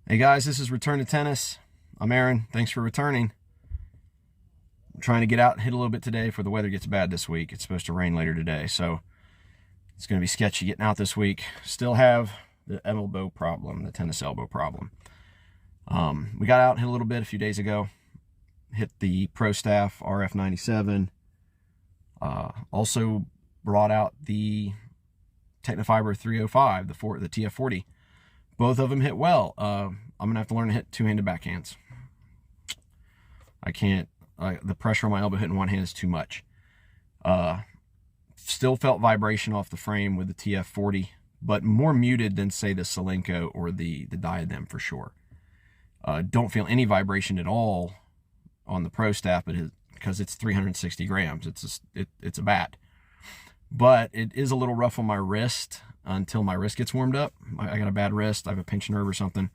Hey guys, this is Return to Tennis. I'm Aaron. Thanks for returning. I'm trying to get out and hit a little bit today before the weather gets bad this week. It's supposed to rain later today, so it's going to be sketchy getting out this week. Still have the elbow problem, the tennis elbow problem. We got out and hit a little bit a few days ago. Hit the Prostaff RF97. Also brought out the Technofiber 305, the TF40. Both of them hit well. I'm going to have to learn to hit two-handed backhands. I can't, the pressure on my elbow hitting one hand is too much. Still felt vibration off the frame with the TF40, but more muted than, say, the Solenko or the Diadem for sure. Don't feel any vibration at all on the Prostaff, but because it's 360 grams. It's a bat. But it is a little rough on my wrist until my wrist gets warmed up. I got a bad wrist. I have a pinched nerve or something.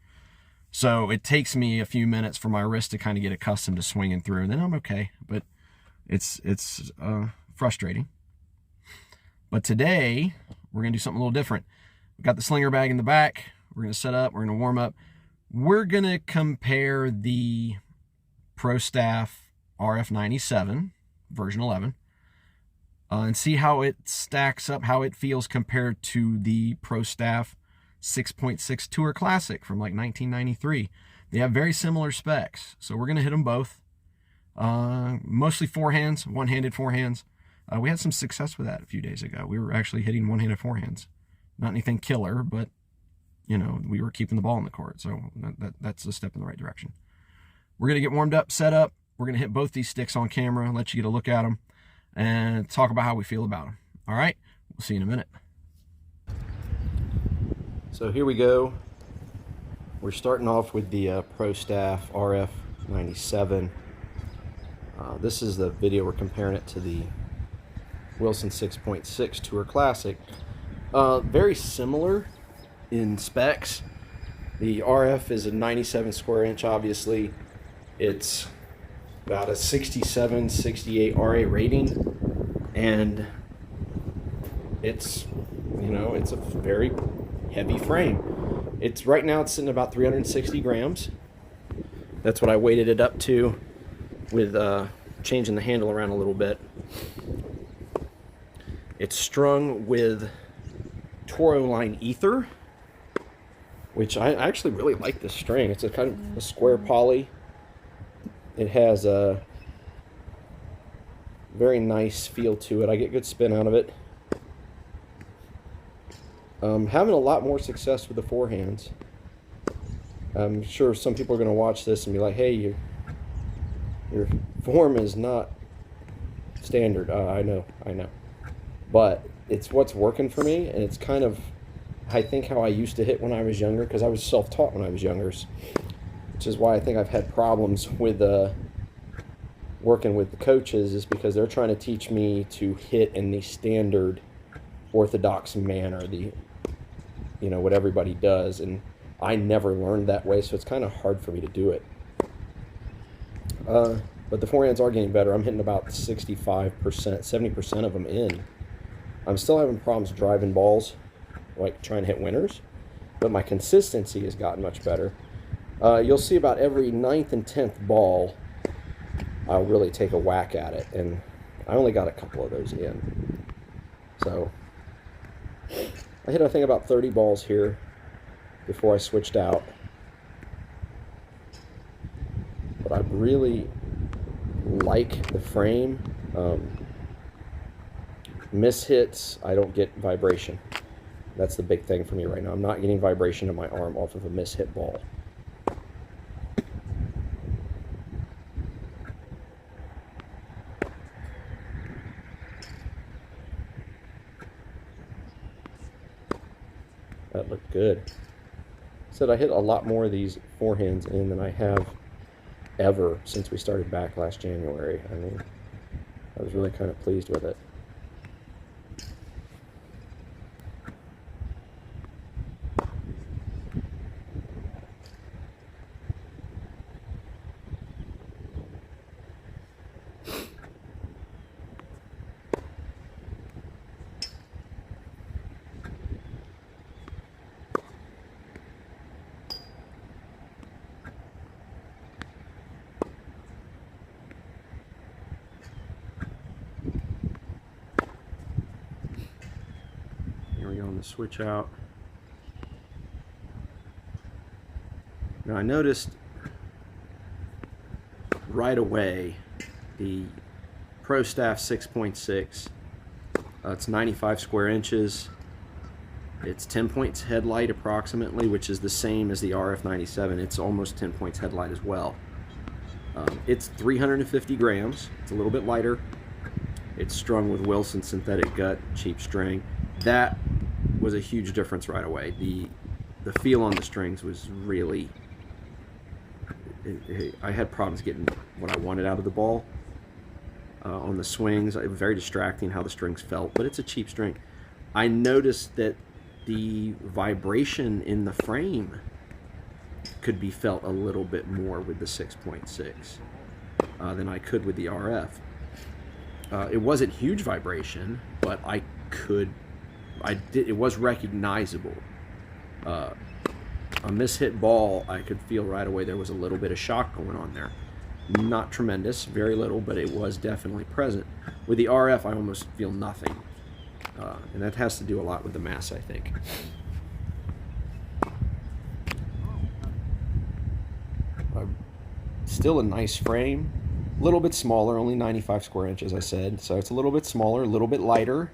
So it takes me a few minutes for my wrist to kind of get accustomed to swinging through, and then I'm okay. But it's frustrating. But today, we're going to do something a little different. We've got the slinger bag in the back. We're going to set up. We're going to warm up. We're going to compare the Prostaff RF97 version 11 and see how it stacks up, how it feels compared to the Prostaff 6.6 Tour Classic from like 1993. They have very similar specs, so we're going to hit them both. Mostly forehands, one-handed forehands. We had some success with that a few days ago. We were actually hitting one-handed forehands. Not anything killer, but, you know, we were keeping the ball in the court, so that's a step in the right direction. We're going to get warmed up, set up. We're going to hit both these sticks on camera, let you get a look at them, and talk about how we feel about them. All right? We'll see you in a minute. So here we go. We're starting off with the Prostaff RF97. This is the video. We're comparing it to the Wilson 6.6 Tour Classic. Very similar in specs. The RF is a 97 square inch, obviously. It's about a 67, 68 RA rating, and it's, you know, it's a very heavy frame. It's right now it's sitting about 360 grams. That's what I weighted it up to with changing the handle around a little bit. It's strung with Toro line ether, which I actually really like this string. It's a kind of a square poly. It has a very nice feel to it. I get good spin out of it. Having a lot more success with the forehands. I'm sure some people are going to watch this and be like, hey, your form is not standard. I know. But it's what's working for me, and it's kind of, I think, how I used to hit when I was younger, because I was self-taught when I was younger, which is why I think I've had problems with working with the coaches, is because they're trying to teach me to hit in the standard orthodox manner, the, you know, what everybody does, and I never learned that way, so it's kind of hard for me to do it. But the forehands are getting better. I'm hitting about 65%, 70% of them in. I'm still having problems driving balls, like trying to hit winners, but my consistency has gotten much better. You'll see about every 9th and 10th ball, I'll really take a whack at it, and I only got a couple of those in. So I hit, I think, about 30 balls here before I switched out. But I really like the frame. Miss hits, I don't get vibration. That's the big thing for me right now. I'm not getting vibration in my arm off of a miss hit ball. That looked good. Said I hit a lot more of these forehands in than I have ever since we started back last January. I mean, I was really kind of pleased with it. the switch out. Now I noticed right away the Prostaff 6.6, it's 95 square inches. It's 10 points headlight approximately, which is the same as the RF97. It's almost 10 points headlight as well. It's 350 grams. It's a little bit lighter. It's strung with Wilson synthetic gut, cheap string. That was a huge difference right away. The feel on the strings was really... I had problems getting what I wanted out of the ball. On the swings, it was very distracting how the strings felt, but it's a cheap string. I noticed that the vibration in the frame could be felt a little bit more with the 6.6 than I could with the RF. It wasn't huge vibration, but it was recognizable. A mishit ball, I could feel right away there was a little bit of shock going on there. Not tremendous, very little, but it was definitely present. With the RF, I almost feel nothing. And that has to do a lot with the mass, I think. Still a nice frame. A little bit smaller, only 95 square inches, I said. So it's a little bit smaller, a little bit lighter.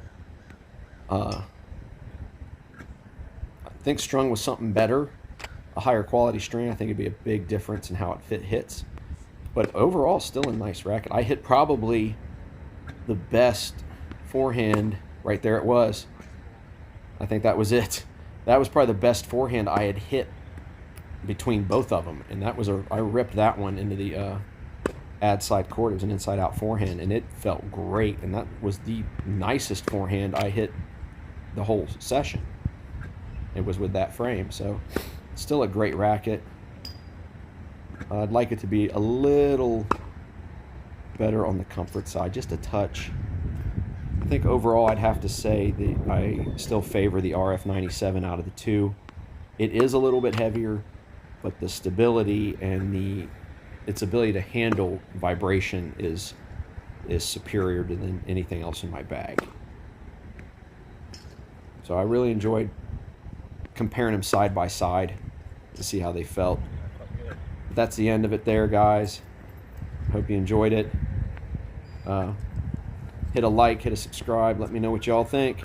I think strung with something better, a higher quality string, I think it'd be a big difference in how it hits. But overall, still a nice racket. I hit probably the best forehand. Right there it was. I think that was it. That was probably the best forehand I had hit between both of them. And that was I ripped that one into the ad side court. It was an inside out forehand and it felt great. And that was the nicest forehand I hit the whole session. It was with that frame. So still a great racket. I'd like it to be a little better on the comfort side, just a touch. I think overall I'd have to say that I still favor the RF97 out of the two. It is a little bit heavier, but the stability and its ability to handle vibration is superior to anything else in my bag. So I really enjoyed comparing them side by side to see how they felt. But that's the end of it there, guys. Hope you enjoyed it. Hit a like, hit a subscribe, let me know what y'all think.